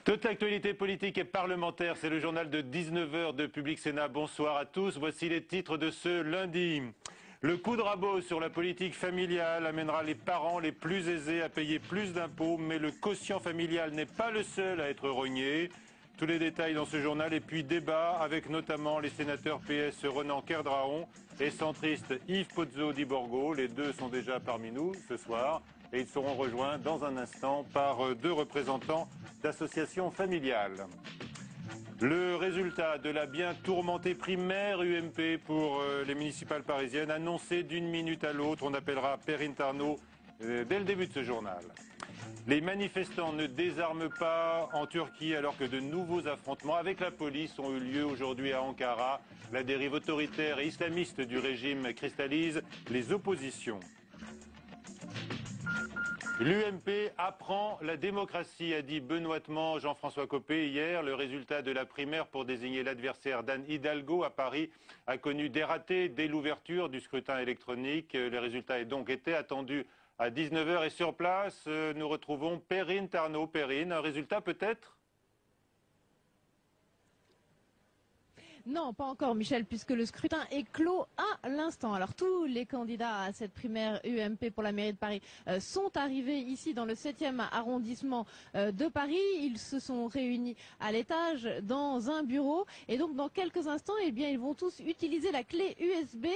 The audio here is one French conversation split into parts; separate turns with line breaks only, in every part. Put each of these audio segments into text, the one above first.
Toute l'actualité politique et parlementaire, c'est le journal de 19 h de Public Sénat. Bonsoir à tous, voici les titres de ce lundi. Le coup de rabot sur la politique familiale amènera les parents les plus aisés à payer plus d'impôts, mais le quotient familial n'est pas le seul à être rogné. Tous les détails dans ce journal et puis débat avec notamment les sénateurs PS Renan Kerdraon et centriste Yves Pozzo di Borgo. Les deux sont déjà parmi nous ce soir et ils seront rejoints dans un instant par deux représentants d'associations familiales. Le résultat de la bien tourmentée primaire UMP pour les municipales parisiennes, annoncé d'une minute à l'autre. On appellera Perrine Tarnot dès le début de ce journal. Les manifestants ne désarment pas en Turquie alors que de nouveaux affrontements avec la police ont eu lieu aujourd'hui à Ankara. La dérive autoritaire et islamiste du régime cristallise les oppositions. L'UMP apprend la démocratie, a dit benoîtement Jean-François Copé hier. Le résultat de la primaire pour désigner l'adversaire d'Anne Hidalgo à Paris a connu des ratés dès l'ouverture du scrutin électronique. Le résultat est donc été attendu à 19 h et sur place, nous retrouvons Perrine Tarnot. Perrine, un résultat peut-être ?
Non, pas encore, Michel, puisque le scrutin est clos à l'instant. Alors, tous les candidats à cette primaire UMP pour la mairie de Paris sont arrivés ici dans le 7e arrondissement de Paris. Ils se sont réunis à l'étage dans un bureau. Et donc, dans quelques instants, eh bien, ils vont tous utiliser la clé USB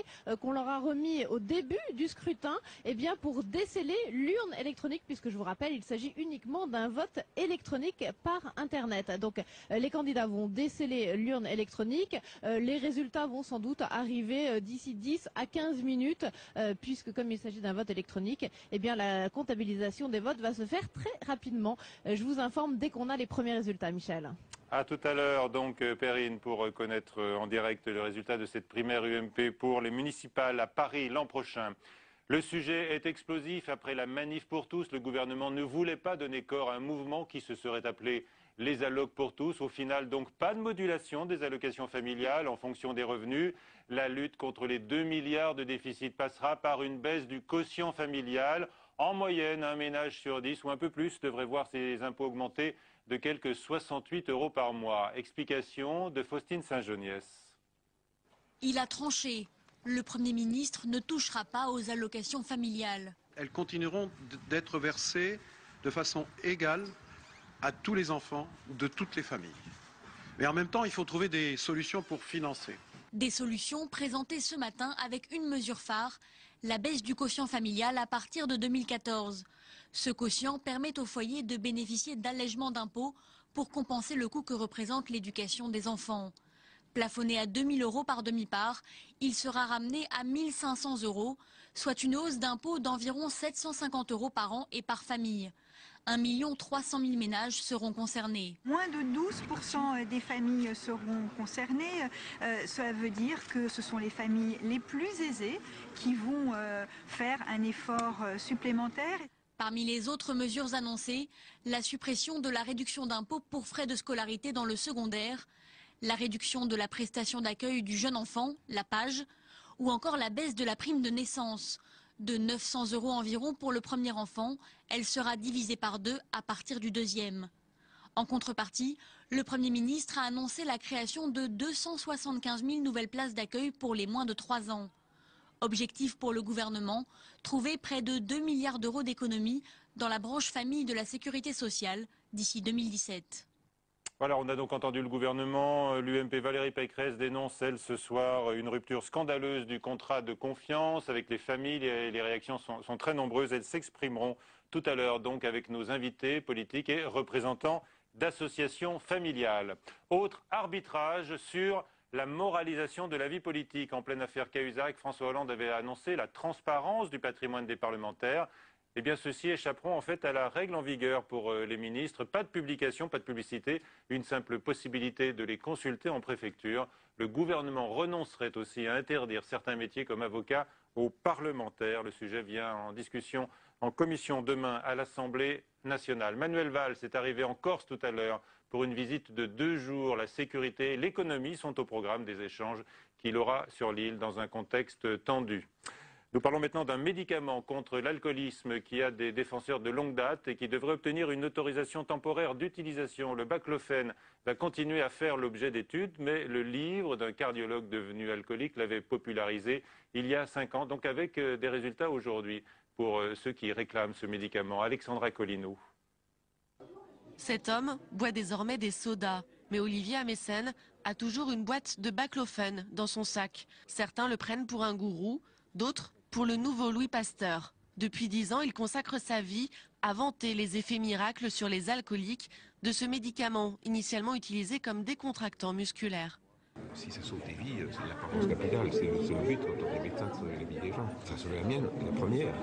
qu'on leur a remis au début du scrutin, eh bien, pour déceler l'urne électronique, puisque je vous rappelle, il s'agit uniquement d'un vote électronique par Internet. Donc, les candidats vont déceler l'urne électronique. Les résultats vont sans doute arriver d'ici 10 à 15 minutes, puisque comme il s'agit d'un vote électronique, eh bien la comptabilisation des votes va se faire très rapidement. Je vous informe dès qu'on a les premiers résultats, Michel.
À tout à l'heure, donc, Perrine, pour connaître en direct le résultat de cette primaire UMP pour les municipales à Paris l'an prochain. Le sujet est explosif. Après la manif pour tous, le gouvernement ne voulait pas donner corps à un mouvement qui se serait appelé les allocs pour tous. Au final, donc, pas de modulation des allocations familiales en fonction des revenus. La lutte contre les 2 milliards de déficit passera par une baisse du quotient familial. En moyenne, un ménage sur 10 ou un peu plus devrait voir ses impôts augmenter de quelques 68 € par mois. Explication de Faustine Saint-Geniès.
Il a tranché. Le Premier ministre ne touchera pas aux allocations familiales.
Elles continueront d'être versées de façon égale à tous les enfants de toutes les familles. Mais en même temps, il faut trouver des solutions pour financer.
Des solutions présentées ce matin avec une mesure phare, la baisse du quotient familial à partir de 2014. Ce quotient permet aux foyers de bénéficier d'allègements d'impôts pour compenser le coût que représente l'éducation des enfants. Plafonné à 2 000 € par demi-part, il sera ramené à 1 500 €, soit une hausse d'impôt d'environ 750 € par an et par famille. 1 300 000 ménages seront concernés.
Moins de 12% des familles seront concernées. Cela veut dire que ce sont les familles les plus aisées qui vont faire un effort supplémentaire.
Parmi les autres mesures annoncées, la suppression de la réduction d'impôt pour frais de scolarité dans le secondaire, la réduction de la prestation d'accueil du jeune enfant, la PAJE, ou encore la baisse de la prime de naissance. De 900 € environ pour le premier enfant, elle sera divisée par 2 à partir du deuxième. En contrepartie, le Premier ministre a annoncé la création de 275 000 nouvelles places d'accueil pour les moins de 3 ans. Objectif pour le gouvernement, trouver près de 2 milliards € d'économies dans la branche famille de la sécurité sociale d'ici 2017.
Voilà, on a donc entendu le gouvernement. L'UMP Valérie Pécresse dénonce, elle, ce soir, une rupture scandaleuse du contrat de confiance avec les familles. Les réactions sont très nombreuses. Elles s'exprimeront tout à l'heure, donc, avec nos invités politiques et représentants d'associations familiales. Autre arbitrage sur la moralisation de la vie politique. En pleine affaire Cahuzac, François Hollande avait annoncé la transparence du patrimoine des parlementaires. Eh bien, ceux-ci échapperont en fait à la règle en vigueur pour les ministres. Pas de publication, pas de publicité, une simple possibilité de les consulter en préfecture. Le gouvernement renoncerait aussi à interdire certains métiers comme avocat aux parlementaires. Le sujet vient en discussion en commission demain à l'Assemblée nationale. Manuel Valls est arrivé en Corse tout à l'heure pour une visite de 2 jours. La sécurité et l'économie sont au programme des échanges qu'il aura sur l'île dans un contexte tendu. Nous parlons maintenant d'un médicament contre l'alcoolisme qui a des défenseurs de longue date et qui devrait obtenir une autorisation temporaire d'utilisation. Le baclofène va continuer à faire l'objet d'études, mais le livre d'un cardiologue devenu alcoolique l'avait popularisé il y a 5 ans, donc avec des résultats aujourd'hui pour ceux qui réclament ce médicament. Alexandra Collineau.
Cet homme boit désormais des sodas, mais Olivier à Mécène a toujours une boîte de baclofène dans son sac. Certains le prennent pour un gourou, d'autres pour le nouveau Louis Pasteur. Depuis 10 ans, il consacre sa vie à vanter les effets miracles sur les alcooliques de ce médicament initialement utilisé comme décontractant musculaire.
Si ça sauve des vies, c'est l'importance capitale, c'est le but quand on est médecin de sauver la vie des gens. Ça a sauvé la mienne, la première.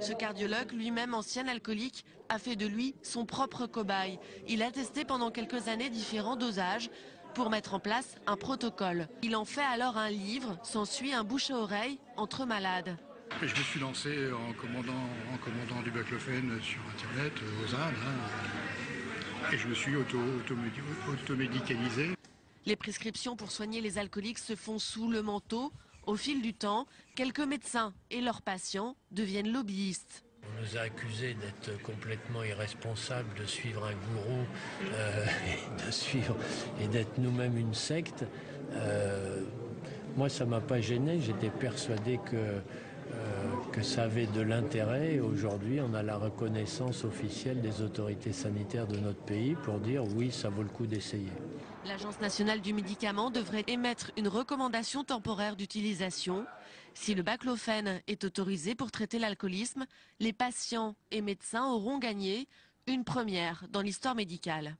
Ce cardiologue, lui-même ancien alcoolique, a fait de lui son propre cobaye. Il a testé pendant quelques années différents dosages pour mettre en place un protocole. Il en fait alors un livre, s'ensuit un bouche à oreille entre malades.
Et je me suis lancé en commandant du baclofène sur Internet, aux Indes, et je me suis automédicalisé.
Les prescriptions pour soigner les alcooliques se font sous le manteau. Au fil du temps, quelques médecins et leurs patients deviennent lobbyistes.
On nous a accusés d'être complètement irresponsables, de suivre un gourou et d'être nous-mêmes une secte. Moi, ça ne m'a pas gêné. J'étais persuadé que ça avait de l'intérêt. Aujourd'hui, on a la reconnaissance officielle des autorités sanitaires de notre pays pour dire oui, ça vaut le coup d'essayer.
L'Agence nationale du médicament devrait émettre une recommandation temporaire d'utilisation. Si le baclofène est autorisé pour traiter l'alcoolisme, les patients et médecins auront gagné une première dans l'histoire médicale.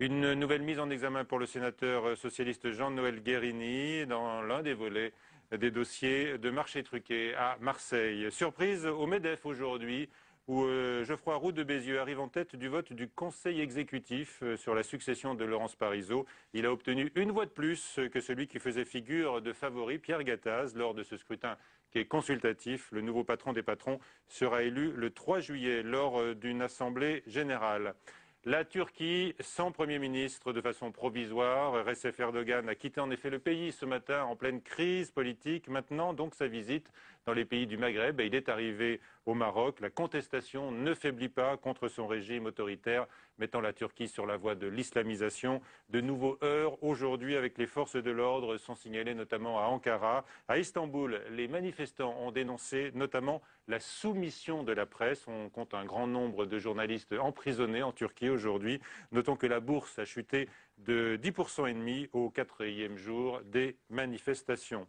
Une nouvelle mise en examen pour le sénateur socialiste Jean-Noël Guérini dans l'un des volets des dossiers de marché truqué à Marseille. Surprise au MEDEF aujourd'hui, où Geoffroy Roux de Bézieux arrive en tête du vote du Conseil exécutif sur la succession de Laurence Parisot. Il a obtenu une voix de plus que celui qui faisait figure de favori, Pierre Gattaz, lors de ce scrutin qui est consultatif. Le nouveau patron des patrons sera élu le 3 juillet lors d'une assemblée générale. La Turquie, sans Premier ministre de façon provisoire. Recep Erdogan a quitté en effet le pays ce matin en pleine crise politique. Maintenant, donc, sa visite dans les pays du Maghreb. Et il est arrivé au Maroc. La contestation ne faiblit pas contre son régime autoritaire, mettant la Turquie sur la voie de l'islamisation. De nouveaux heurts aujourd'hui avec les forces de l'ordre sont signalés notamment à Ankara. À Istanbul, les manifestants ont dénoncé notamment la soumission de la presse. On compte un grand nombre de journalistes emprisonnés en Turquie aujourd'hui. Notons que la bourse a chuté de 10,5% au 4e jour des manifestations.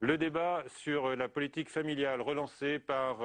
Le débat sur la politique familiale relancé par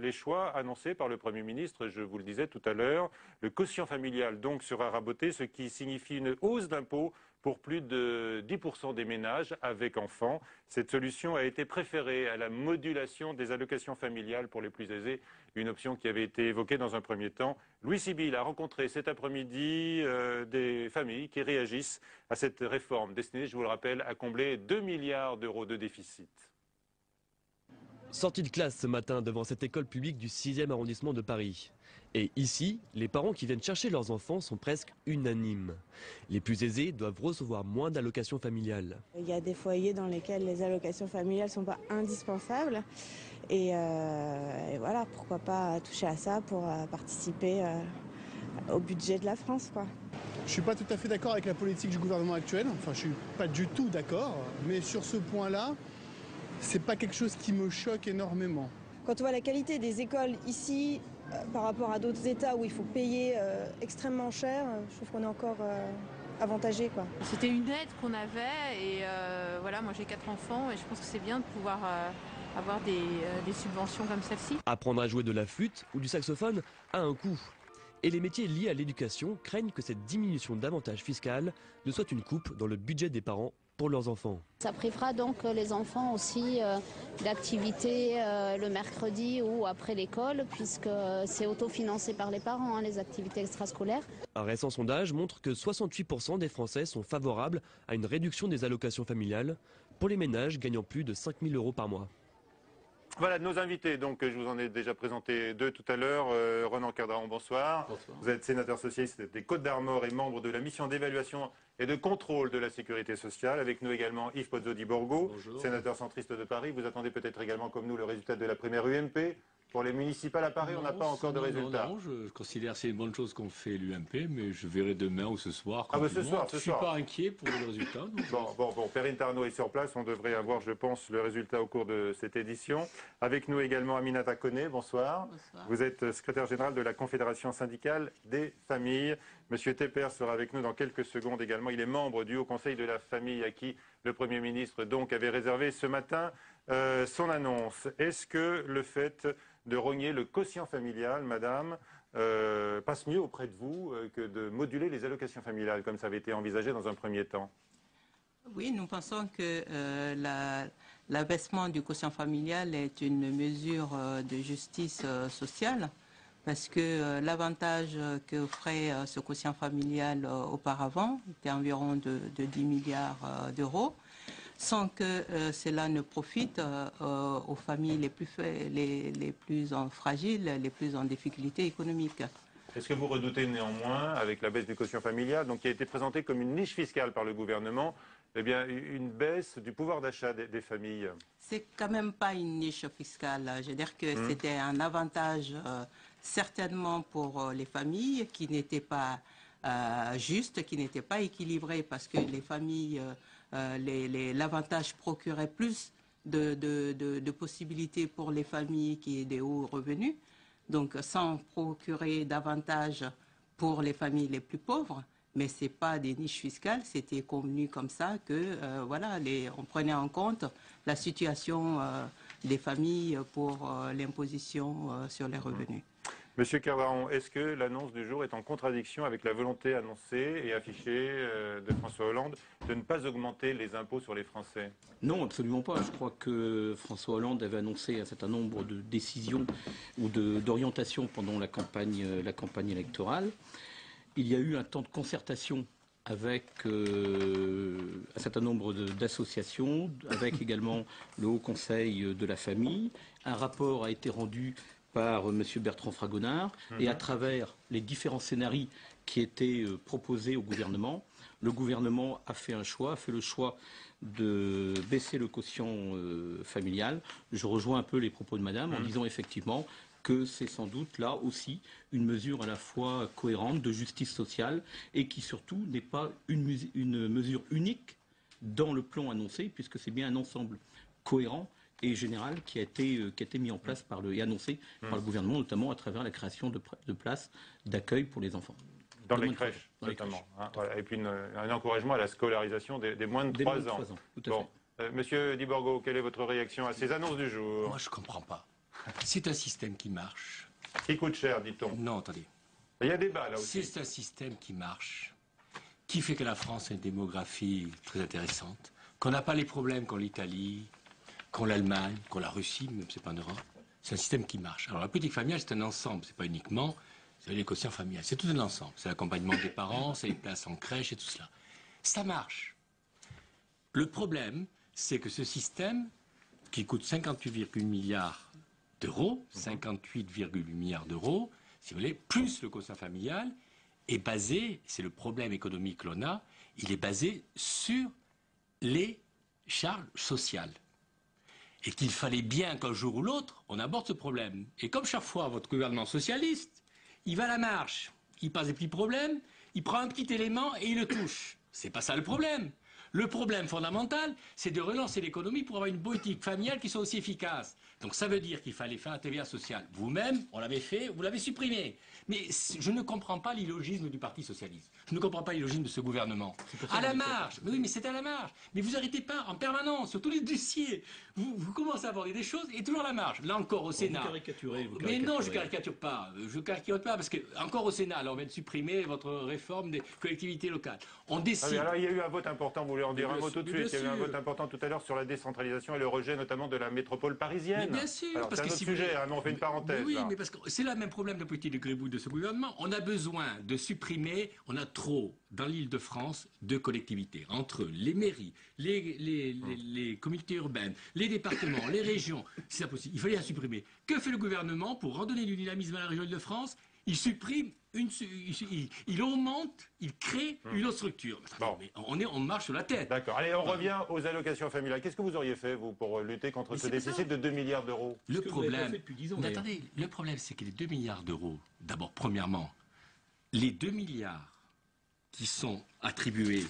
les choix annoncés par le Premier ministre, je vous le disais tout à l'heure. Le quotient familial donc sera raboté, ce qui signifie une hausse d'impôts pour plus de 10% des ménages avec enfants. Cette solution a été préférée à la modulation des allocations familiales pour les plus aisés, une option qui avait été évoquée dans un premier temps. Louis Sibyl a rencontré cet après-midi des familles qui réagissent à cette réforme destinée, je vous le rappelle, à combler 2 milliards d'euros de déficit.
Sortie de classe ce matin devant cette école publique du 6e arrondissement de Paris. Et ici, les parents qui viennent chercher leurs enfants sont presque unanimes. Les plus aisés doivent recevoir moins d'allocations familiales.
Il y a des foyers dans lesquels les allocations familiales ne sont pas indispensables. Et voilà, pourquoi pas toucher à ça pour participer au budget de la France, quoi.
Je ne suis pas tout à fait d'accord avec la politique du gouvernement actuel. Enfin, je ne suis pas du tout d'accord. Mais sur ce point-là, c'est pas quelque chose qui me choque énormément.
Quand on voit la qualité des écoles ici, par rapport à d'autres États où il faut payer extrêmement cher, je trouve qu'on est encore avantagé, quoi.
C'était une aide qu'on avait et voilà, moi j'ai 4 enfants et je pense que c'est bien de pouvoir avoir des subventions comme celle-ci.
Apprendre à jouer de la flûte ou du saxophone a un coût. Et les métiers liés à l'éducation craignent que cette diminution d'avantages fiscaux ne soit une coupe dans le budget des parents pour leurs enfants.
Ça privera donc les enfants aussi d'activités le mercredi ou après l'école, puisque c'est autofinancé par les parents, les activités extrascolaires.
Un récent sondage montre que 68% des Français sont favorables à une réduction des allocations familiales pour les ménages gagnant plus de 5 000 € par mois.
Voilà, nos invités, donc je vous en ai déjà présenté deux tout à l'heure. Ronan Cardaron, bonsoir.
Bonsoir.
Vous êtes sénateur socialiste des Côtes-d'Armor et membre de la mission d'évaluation et de contrôle de la sécurité sociale. Avec nous également Yves Pozzo-di-Borgo, sénateur centriste de Paris. Vous attendez peut-être également comme nous le résultat de la primaire UMP. Pour les municipales à Paris, on n'a pas encore de résultats.
Non, je considère que c'est une bonne chose qu'on fait l'UMP, mais je verrai demain ou ce soir.
Ah bah ce soir,
je ne suis pas inquiet pour le résultat.
Bon, Perrine Tarnaud est sur place. On devrait avoir, je pense, le résultat au cours de cette édition. Avec nous également Aminata Koné, bonsoir.
Bonsoir.
Vous êtes secrétaire général de la Confédération syndicale des familles. Monsieur Tepper sera avec nous dans quelques secondes également. Il est membre du Haut Conseil de la famille à qui le Premier ministre donc avait réservé ce matin son annonce. Est-ce que le fait de rogner le quotient familial, madame, passe mieux auprès de vous que de moduler les allocations familiales, comme ça avait été envisagé dans un premier temps?
Oui, nous pensons que l'abaissement du quotient familial est une mesure de justice sociale, parce que l'avantage que offrait ce quotient familial auparavant était environ de 10 milliards d'euros, sans que cela ne profite aux familles les plus fragiles, les plus en difficulté économique.
Est-ce que vous redoutez néanmoins, avec la baisse du quotient familial, donc qui a été présentée comme une niche fiscale par le gouvernement, eh bien, une baisse du pouvoir d'achat des familles?
C'est quand même pas une niche fiscale. Je veux dire que c'était un avantage certainement pour les familles qui n'était pas juste, qui n'était pas équilibré, parce que les familles, l'avantage procurait plus de possibilités pour les familles qui ont des hauts revenus, donc sans procurer davantage pour les familles les plus pauvres. Mais ce n'est pas des niches fiscales, c'était convenu comme ça que voilà, on prenait en compte la situation des familles pour l'imposition sur les revenus.
Monsieur Cardaron, est-ce que l'annonce du jour est en contradiction avec la volonté annoncée et affichée de François Hollande de ne pas augmenter les impôts sur les Français?
Non, absolument pas. Je crois que François Hollande avait annoncé un certain nombre de décisions ou d'orientations pendant la campagne électorale. Il y a eu un temps de concertation avec un certain nombre d'associations, avec également le Haut Conseil de la famille. Un rapport a été rendu par M. Bertrand Fragonard, et à travers les différents scénarios qui étaient proposés au gouvernement, le gouvernement a fait le choix de baisser le quotient familial. Je rejoins un peu les propos de madame en disant effectivement que c'est sans doute là aussi une mesure à la fois cohérente de justice sociale et qui surtout n'est pas une mesure unique dans le plan annoncé, puisque c'est bien un ensemble cohérent et général qui a été mis en place et annoncé par le gouvernement, notamment à travers la création de places d'accueil pour les enfants.
Dans les crèches, notamment. Voilà. Et puis un encouragement à la scolarisation des moins de 3 ans.
Tout à fait.
Monsieur Di-Borgo, quelle est votre réaction à ces annonces du jour?
Moi, je ne comprends pas. C'est un système qui marche.
Qui coûte cher, dit-on?
Non, attendez.
Il y a débat là aussi.
C'est un système qui marche, qui fait que la France a une démographie très intéressante, qu'on n'a pas les problèmes qu'ont l'Italie, qu'ont l'Allemagne, qu'ont la Russie, même c'est pas en Europe. C'est un système qui marche. Alors la politique familiale, c'est un ensemble, c'est pas uniquement les quotients familiales, c'est tout un ensemble. C'est l'accompagnement des parents, c'est les places en crèche et tout cela. Ça marche. Le problème, c'est que ce système, qui coûte 58,8 milliards d'euros, 58,8 milliards d'euros, si vous voulez, plus le quotient familial, est basé, c'est le problème économique que l'on a, il est basé sur les charges sociales. Et qu'il fallait bien qu'un jour ou l'autre, on aborde ce problème. Et comme chaque fois, votre gouvernement socialiste, il va à la marche, il passe des petits problèmes, il prend un petit élément et il le touche. C'est pas ça le problème. Le problème fondamental, c'est de relancer l'économie pour avoir une politique familiale qui soit aussi efficace. Donc ça veut dire qu'il fallait faire un TVA social. Vous-même, on l'avait fait, vous l'avez supprimé. Mais je ne comprends pas l'illogisme du Parti socialiste. Je ne comprends pas l'illogisme de ce gouvernement. À la marge. Mais oui, mais c'est à la marge. Mais vous n'arrêtez pas en permanence, sur tous les dossiers. Vous commencez à aborder des choses et toujours à la marge. Là encore au Sénat.
Vous caricaturez.
Mais non, je ne caricature pas. Je ne caricature pas parce que, encore au Sénat, là, on vient de supprimer votre réforme des collectivités locales. On décide.
Alors, il y a eu un vote important, vous voulez en dire un mot tout de suite. Il y a eu un vote important tout à l'heure sur la décentralisation et le rejet notamment de la métropole parisienne.
Mais bien sûr,
alors,
parce
c'est un
que
autre
si
sujet, hein, mais on fait une parenthèse.
Oui,
là.
mais parce que c'est là le même problème de la politique de Gribouille de ce gouvernement. On a besoin de supprimer, on a trop, dans l'Île-de-France, de collectivités. Entre les mairies, les communautés urbaines, les départements, les régions, c'est impossible. Il fallait la supprimer. Que fait le gouvernement pour redonner du dynamisme à la région Île-de-France? Il supprime, il augmente, il crée une autre structure. Bon. Mais on marche sur la tête.
D'accord. Allez, on revient aux allocations familiales. Qu'est-ce que vous auriez fait, vous, pour lutter contre ce déficit de 2 milliards d'euros?
Le problème, attendez, le problème, c'est que les 2 milliards d'euros, d'abord, premièrement, les 2 milliards qui sont attribués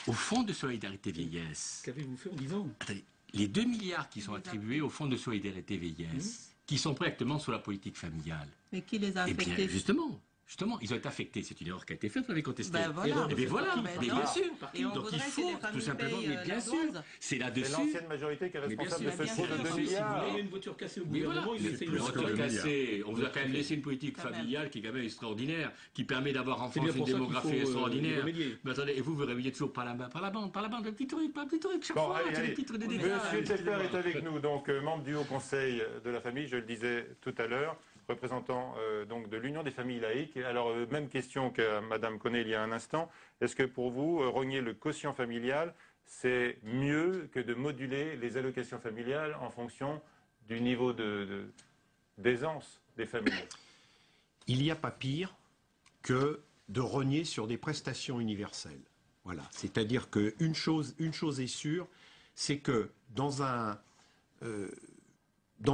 au Fonds de solidarité vieillesse.
Qu'avez-vous fait en 10 ans?
Attendez, les 2 milliards qui sont attribués au Fonds de solidarité vieillesse, qui sont directement sur la politique familiale.
Mais qui les a affectés?
Eh bien, justement, ils ont été affectés. C'est une erreur qui a été faite, vous l'avez contesté.
Ben voilà.
Et bien voilà, mais bien sûr.
Et on
donc il
voudrait
faut,
que les familles
tout simplement,
payent
mais bien
la
sûr,
dose.
c'est là-dessus.
C'est l'ancienne majorité qui est responsable de ce fonds de 2 milliards.
Il y a une voiture cassée au
Mais voilà,
gouvernement, il essaie de
voiture cassée. On vous a quand même laissé une politique familiale qui est quand même extraordinaire, qui permet d'avoir en France une démographie extraordinaire. Mais attendez, et vous réveillez toujours par la bande, le petit truc, chaque fois, c'est le titre des débats.
Monsieur Tepper est avec nous, donc membre du Haut Conseil de la famille, je le disais tout à l'heure, représentant donc de l'Union des familles laïques. Alors, même question que Madame Connet il y a un instant. Est-ce que pour vous, rogner le quotient familial, c'est mieux que de moduler les allocations familiales en fonction du niveau d'aisance des familles?
Il n'y a pas pire que de rogner sur des prestations universelles. Voilà. C'est-à-dire qu'une chose est sûre, c'est que dans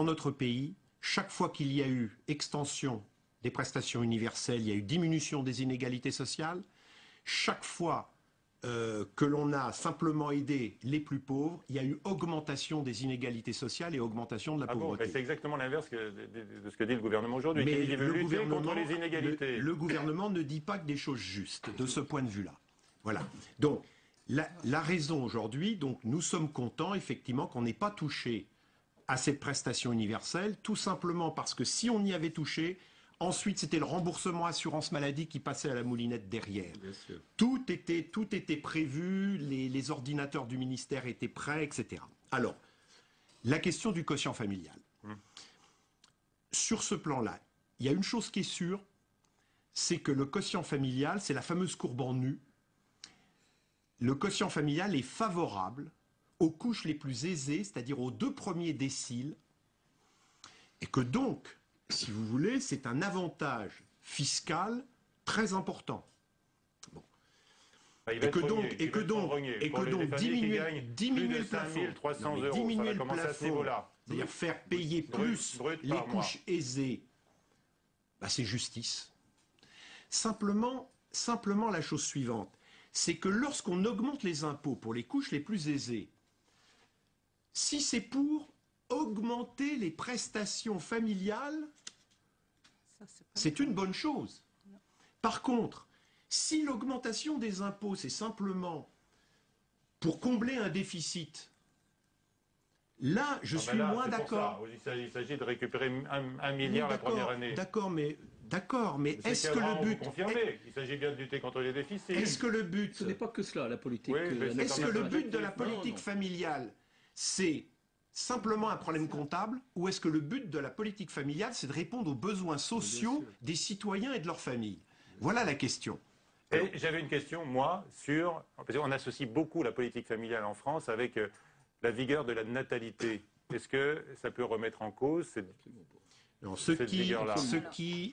notre pays, chaque fois qu'il y a eu extension des prestations universelles, il y a eu diminution des inégalités sociales. Chaque fois que l'on a simplement aidé les plus pauvres, il y a eu augmentation des inégalités sociales et augmentation de la pauvreté.
C'est exactement l'inverse de ce que dit le gouvernement aujourd'hui.
Mais
il veut lutter contre les inégalités.
Le gouvernement ne dit pas que des choses justes de ce point de vue-là. Voilà. Donc, la raison aujourd'hui, donc nous sommes contents effectivement qu'on n'ait pas touché à cette prestation universelle, tout simplement parce que si on y avait touché, ensuite c'était le remboursement assurance maladie qui passait à la moulinette derrière. Tout était prévu, les ordinateurs du ministère étaient prêts, etc. Alors, la question du quotient familial. Sur ce plan-là, il y a une chose qui est sûre, c'est que le quotient familial, c'est la fameuse courbe en U. Le quotient familial est favorable aux couches les plus aisées, c'est-à-dire aux 2 premiers déciles, et que donc, si vous voulez, c'est un avantage fiscal très important. Bon. Et que donc diminuer le plafond, c'est-à-dire faire payer plus les couches aisées, c'est justice. Simplement la chose suivante, c'est que lorsqu'on augmente les impôts pour les couches les plus aisées, si c'est pour augmenter les prestations familiales, c'est une bonne chose. Par contre, si l'augmentation des impôts, c'est simplement pour combler un déficit, là, je suis moins d'accord.
Il s'agit de récupérer 1 milliard la première année.
D'accord, mais est-ce que le but...
Il s'agit bien de lutter contre les déficits.
Est-ce que le but...
Ce n'est pas que cela, la politique.
Est-ce que le but de la politique familiale, c'est simplement un problème comptable, ou est-ce que le but de la politique familiale, c'est de répondre aux besoins sociaux des citoyens et de leurs familles? Voilà la question.
Et j'avais une question, moi, sur... Parce qu'on associe beaucoup la politique familiale en France avec la vigueur de la natalité. Est-ce que ça peut remettre en cause cette vigueur-là?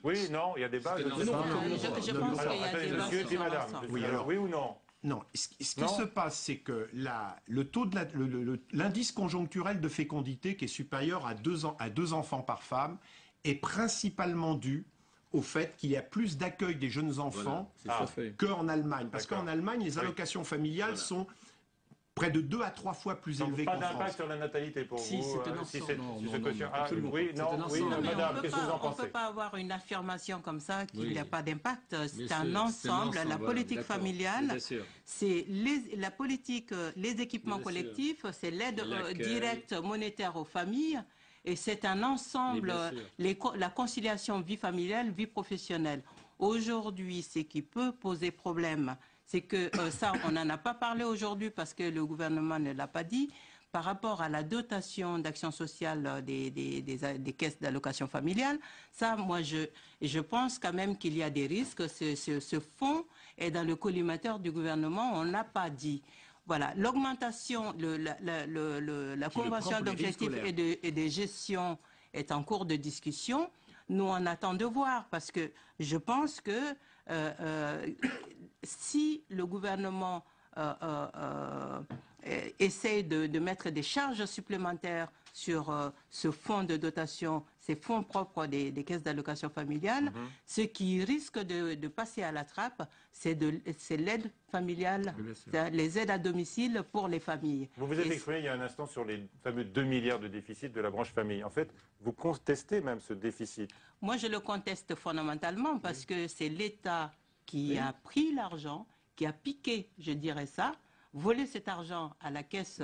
Oui, non, il y a débat.
Je pense qu'il y a débat.
Monsieur et madame.
Oui, alors,
oui ou non?
Non, ce qui se passe, c'est que l'indice conjoncturel de fécondité, qui est supérieur à 2 enfants par femme, est principalement dû au fait qu'il y a plus d'accueil des jeunes enfants qu'en Allemagne. Parce qu'en Allemagne, les allocations familiales sont près de 2 à 3 fois plus élevées qu'en France.
Pas d'impact sur la natalité pour vous?
C'est un ensemble.
Oui, madame, qu'est-ce que vous en pensez?
On ne peut pas avoir une affirmation comme ça qu'il n'y a pas d'impact. C'est un ensemble. La politique familiale, c'est la politique, les équipements collectifs, c'est l'aide directe monétaire aux familles. Et c'est un ensemble, la conciliation vie familiale, vie professionnelle. Aujourd'hui, ce qui peut poser problème, c'est que ça, on n'en a pas parlé aujourd'hui parce que le gouvernement ne l'a pas dit, par rapport à la dotation d'action sociale des caisses d'allocation familiale. Ça, moi, je pense quand même qu'il y a des risques. Ce fonds est dans le collimateur du gouvernement, on n'a pas dit. Voilà, l'augmentation, la convention d'objectifs et de gestion est en cours de discussion. Nous, on attend de voir parce que je pense que si le gouvernement essaye de mettre des charges supplémentaires sur ce fonds de dotation, ces fonds propres des caisses d'allocation familiale, ce qui risque de passer à la trappe, c'est l'aide familiale, les aides à domicile pour les familles.
Vous vous êtes exprimé il y a un instant sur les fameux 2 milliards de déficit de la branche famille. En fait, vous contestez même ce déficit.
Moi, je le conteste fondamentalement parce que c'est l'État qui a pris l'argent, qui a piqué, je dirais ça, voler cet argent à la caisse,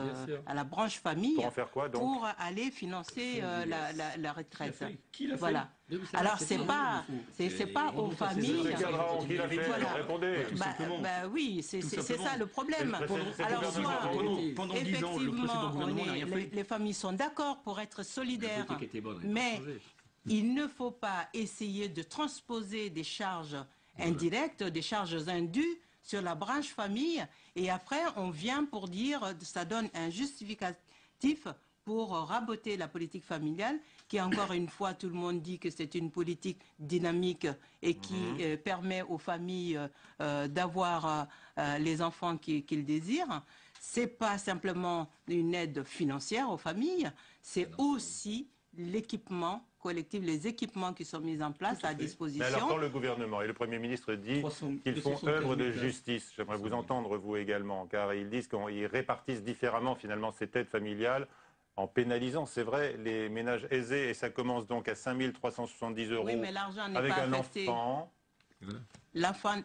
à la branche famille,
pour en faire quoi, donc?
Pour aller financer la retraite.
Qui l'a fait?
Voilà. Alors c'est pas aux familles.
Qui l'a fait?
Voilà.
Répondez.
Oui, c'est ça le problème. Alors soit
pendant 10 ans, le précédent gouvernement n'a rien fait.
Les familles sont d'accord pour être solidaires, mais il ne faut pas essayer de transposer des charges indirectes, des charges indues sur la branche famille, et après on vient pour dire, ça donne un justificatif pour raboter la politique familiale, qui encore une fois, tout le monde dit que c'est une politique dynamique et qui permet aux familles d'avoir les enfants qu'ils désirent. C'est pas simplement une aide financière aux familles, c'est aussi l'équipement collectif, les équipements qui sont mis en place à disposition.
Mais alors quand le gouvernement et le Premier ministre disent qu'ils font œuvre de justice, j'aimerais vous entendre vous également, car ils disent qu'ils répartissent différemment finalement cette aide familiale en pénalisant, c'est vrai, les ménages aisés, et ça commence donc à 5 370 €
oui, mais l'argent n'est
avec
pas
un
affecté.
enfant.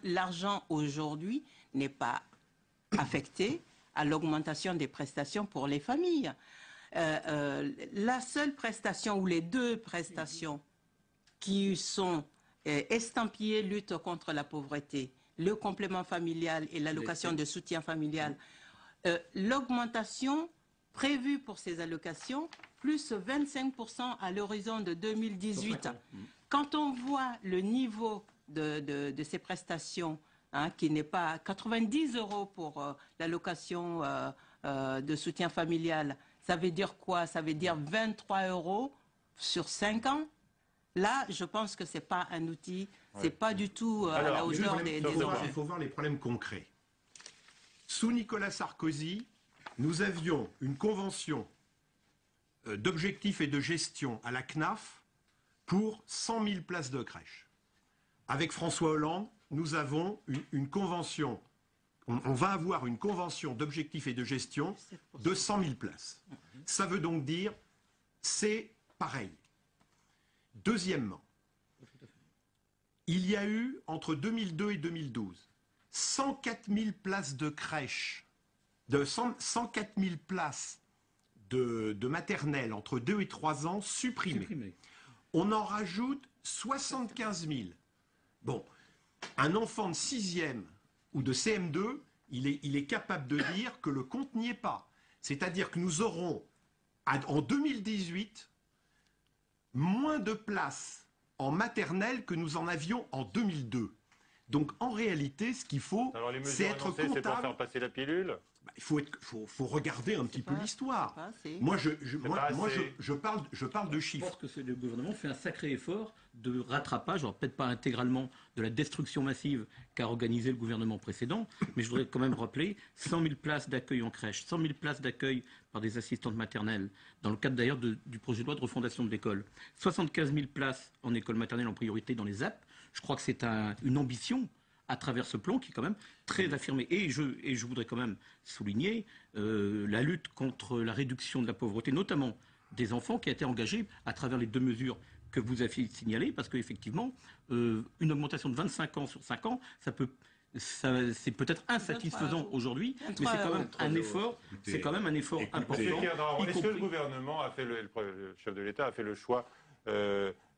L'argent aujourd'hui n'est pas affecté à l'augmentation des prestations pour les familles. La seule prestation ou les deux prestations qui sont estampillées lutte contre la pauvreté, le complément familial et l'allocation de soutien familial, l'augmentation prévue pour ces allocations, plus 25% à l'horizon de 2018. Quand on voit le niveau de ces prestations, qui n'est pas 90 € pour l'allocation de soutien familial, ça veut dire quoi? Ça veut dire 23 € sur 5 ans. Là, je pense que ce n'est pas un outil, ce n'est pas du tout à la hauteur des enjeux.
Il faut voir les problèmes concrets. Sous Nicolas Sarkozy, nous avions une convention d'objectifs et de gestion à la CNAF pour 100 000 places de crèche. Avec François Hollande, nous avons une convention. On va avoir une convention d'objectifs et de gestion de 100 000 places. Ça veut donc dire, c'est pareil. Deuxièmement, il y a eu, entre 2002 et 2012, 104 000 places de crèche, 104 000 places de maternelle entre 2 et 3 ans supprimées. On en rajoute 75 000. Bon, un enfant de 6e ou de CM2, il est capable de dire que le compte n'y est pas. C'est-à-dire que nous aurons, en 2018, moins de places en maternelle que nous en avions en 2002. Donc en réalité, ce qu'il faut, c'est être comptable.
C'est pour faire passer la pilule?
Il faut regarder un petit peu l'histoire. Moi, je parle de chiffres.
Je pense que le gouvernement fait un sacré effort de rattrapage, alors peut-être pas intégralement de la destruction massive qu'a organisé le gouvernement précédent, mais je voudrais quand même rappeler 100 000 places d'accueil en crèche, 100 000 places d'accueil par des assistantes maternelles, dans le cadre d'ailleurs du projet de loi de refondation de l'école, 75 000 places en école maternelle en priorité dans les ZAP. Je crois que c'est une ambition à travers ce plan qui est quand même très affirmé. Et je voudrais quand même souligner la lutte contre la réduction de la pauvreté, notamment des enfants, qui a été engagée à travers les 2 mesures que vous avez signalées, parce qu'effectivement, une augmentation de 25 ans sur 5 ans, c'est peut-être insatisfaisant aujourd'hui, mais c'est quand même un effort, important.
Est-ce que le gouvernement a fait le chef de l'État a fait le choix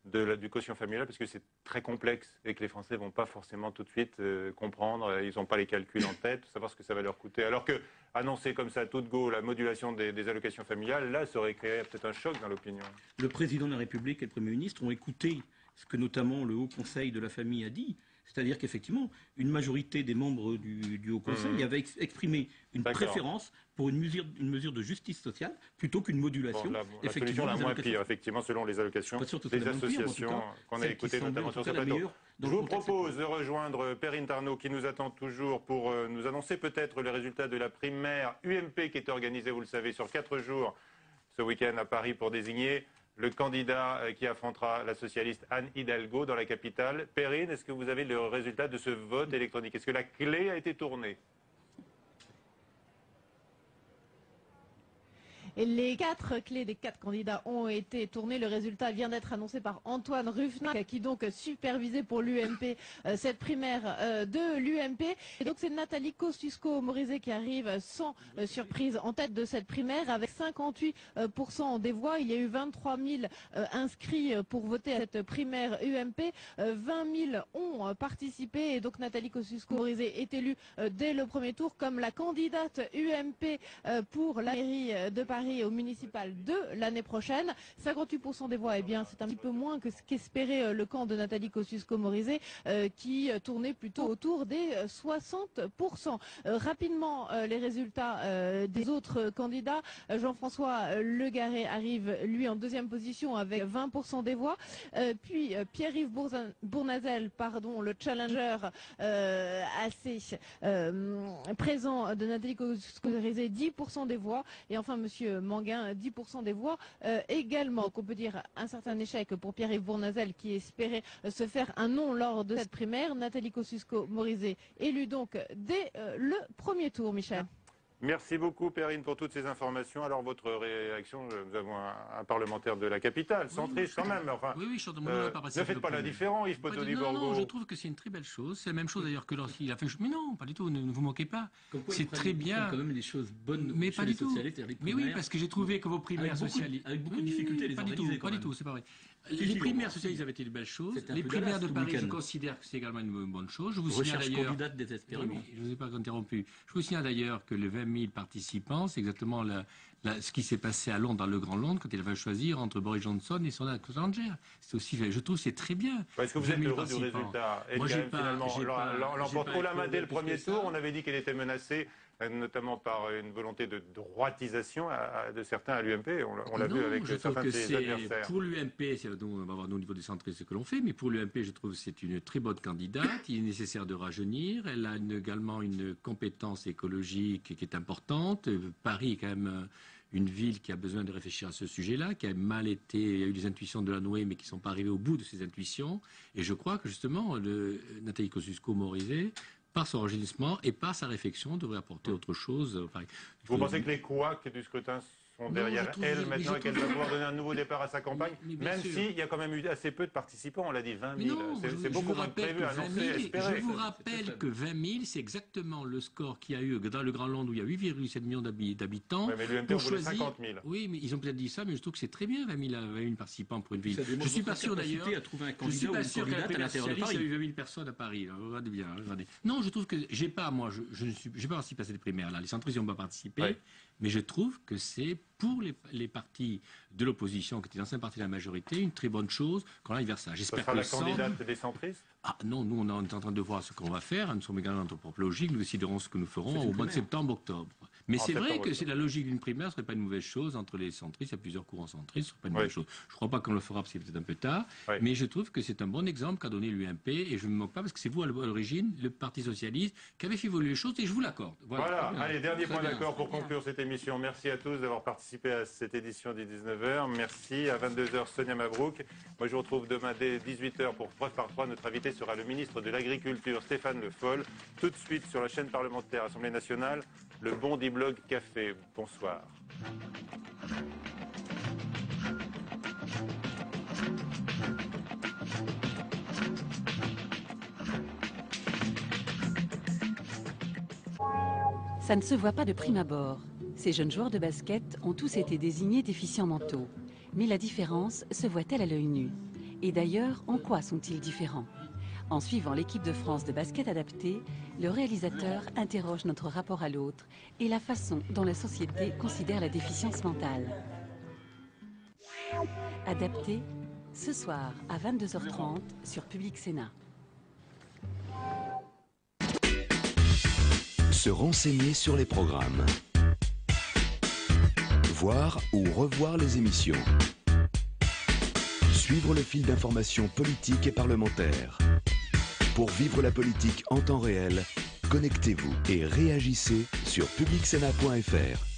du quotient familial, parce que c'est très complexe et que les Français ne vont pas forcément tout de suite comprendre, ils n'ont pas les calculs en tête, savoir ce que ça va leur coûter. Alors que annoncer comme ça tout de go la modulation des allocations familiales, là, ça aurait créé peut-être un choc dans l'opinion.
Le président de la République et le Premier ministre ont écouté ce que notamment le Haut Conseil de la famille a dit. C'est-à-dire qu'effectivement, une majorité des membres du Haut Conseil avait exprimé une préférence pour une mesure de justice sociale plutôt qu'une modulation.
La solution la moins pire, effectivement, selon les allocations des associations qu'on a écoutées notamment sur ce plateau. Je vous propose de rejoindre Perrine Tarnaud qui nous attend toujours pour nous annoncer peut-être les résultats de la primaire UMP qui est organisée, vous le savez, sur 4 jours ce week-end à Paris pour désigner le candidat qui affrontera la socialiste Anne Hidalgo dans la capitale. Perrine, est-ce que vous avez le résultat de ce vote électronique? Est-ce que la clé a été tournée?
Et les 4 clés des 4 candidats ont été tournées. Le résultat vient d'être annoncé par Antoine Ruffnac, qui donc supervisait pour l'UMP cette primaire de l'UMP. Et donc c'est Nathalie Kosciusko-Morizet qui arrive sans surprise en tête de cette primaire avec 58% des voix. Il y a eu 23 000 inscrits pour voter à cette primaire UMP. 20 000 ont participé et donc Nathalie Kosciusko-Morizet est élue dès le premier tour comme la candidate UMP pour la mairie de Paris au municipal de l'année prochaine. 58% des voix, eh bien, c'est un petit peu moins que ce qu'espérait le camp de Nathalie Kosciusko-Morizet qui tournait plutôt autour des 60%. Rapidement, les résultats des autres candidats. Jean-François Legaré arrive, lui, en deuxième position avec 20% des voix. Puis Pierre-Yves Bournazel, le challenger assez présent de Nathalie Kosciusko-Morizet, 10% des voix. Et enfin, Monsieur Manguin, 10% des voix également. Donc on peut dire un certain échec pour Pierre-Yves Bournazel qui espérait se faire un nom lors de cette primaire. Nathalie Kosciusko-Morizet élue donc dès le premier tour, Michel.
Merci beaucoup Perrine pour toutes ces informations. Alors votre réaction, nous avons un parlementaire de la capitale, centriste quand même. Enfin,
oui, je suis de mon pas
ne faites pas la différence, Yves Potoni-Borgo.
Non, je trouve que c'est une très belle chose. C'est la même chose d'ailleurs que lorsqu'il a fait... Mais non, pas du tout, ne vous moquez pas. C'est très bien.
quand même des choses bonnes
mais pas du tout.
Mais
oui, parce que j'ai trouvé que vos primaires socialistes...
Avec beaucoup de difficultés, les organiser.
Pas du tout, c'est pas vrai. Les primaires socialistes avaient été une belle chose. Les primaires de Paris, je considère que c'est également une bonne chose. Je vous signale d'ailleurs...
candidate désespérément.
Je ne vous ai pas interrompu. Je vous signale d'ailleurs que les 20 000 participants, c'est exactement ce qui s'est passé à Londres, dans le Grand Londres, quand il va choisir entre Boris Johnson et son challenger. C'est aussi, je trouve, c'est très bien.
Est-ce que vous êtes heureux du résultat? Moi, l'emporte haut la main dès le premier tour. On avait dit qu'elle était menacée, notamment par une volonté de droitisation de certains à l'UMP. On l'a vu avec certains de ses adversaires.
Pour l'UMP, on va voir au niveau des centristes ce que l'on fait, mais pour l'UMP, je trouve que c'est une très bonne candidate. Il est nécessaire de rajeunir. Elle a également une compétence écologique qui est importante. Paris est quand même une ville qui a besoin de réfléchir à ce sujet-là, qui a mal été, il y a eu des intuitions de la Noé, mais qui ne sont pas arrivées au bout de ces intuitions. Et je crois que justement, Nathalie Kosciusko-Morizet, par son rajeunissement et par sa réflexion, devrait apporter autre chose.
Vous pensez que les couacs du scrutin sont derrière elle maintenant et qu'elle va pouvoir donner un nouveau départ à sa campagne, même s'il y a quand même eu assez peu de participants, on l'a dit 20 000, c'est beaucoup moins prévu, annoncé, espéré.
Je vous rappelle que 20 000, c'est exactement le score qu'il y a eu dans le Grand Londres où il y a 8,7 millions d'habitants.
Ouais, mais l'UMP, on voulait 50 000.
Oui, mais ils ont peut-être dit ça, mais je trouve que c'est très bien 20 000 participants pour une ville. Je ne suis pas sûr d'ailleurs. Je ne suis pas sûr qu'à la primaire socialiste, il y a eu 20 000 personnes à Paris. Regardez bien, regardez. Non, je trouve que j'ai pas participé à cette primaire-là. Les centristes n'ont pas participé. Ouais. Mais je trouve que c'est pour les partis de l'opposition, qui étaient l'ancien parti de la majorité, une très bonne chose qu'on aille vers ça.
J'espère que la candidate des centristes?
Ah non, nous on est en train de voir ce qu'on va faire. Nous sommes également dans notre propre logique. Nous déciderons ce que nous ferons au mois de septembre, octobre. Mais c'est vrai que c'est la logique d'une primaire, ce ne serait pas une mauvaise chose entre les centristes. Il y a plusieurs courants centristes, ce ne serait pas une mauvaise chose. Je ne crois pas qu'on le fera parce qu'il est peut-être un peu tard. Mais je trouve que c'est un bon exemple qu'a donné l'UMP. Et je ne me moque pas parce que c'est vous à l'origine, le Parti socialiste, qui avait fait évoluer les choses et je vous l'accorde.
Voilà. Allez, dernier point d'accord pour conclure cette émission. Merci à tous d'avoir participé à cette édition du 19h. Merci. À 22h, Sonia Mabrouk. Moi, je vous retrouve demain dès 18h pour Preuve par 3. Notre invité sera le ministre de l'Agriculture, Stéphane Le Foll. Tout de suite sur la chaîne parlementaire Assemblée nationale, le Bondi Blog Café. Bonsoir.
Ça ne se voit pas de prime abord. Ces jeunes joueurs de basket ont tous été désignés déficients mentaux. Mais la différence se voit-elle à l'œil nu? Et d'ailleurs, en quoi sont-ils différents? En suivant l'équipe de France de basket adapté, le réalisateur interroge notre rapport à l'autre et la façon dont la société considère la déficience mentale. Adapté, ce soir à 22h30 sur Public Sénat.
Se renseigner sur les programmes. Voir ou revoir les émissions. Suivre le fil d'information politique et parlementaire. Pour vivre la politique en temps réel, connectez-vous et réagissez sur publicsénat.fr.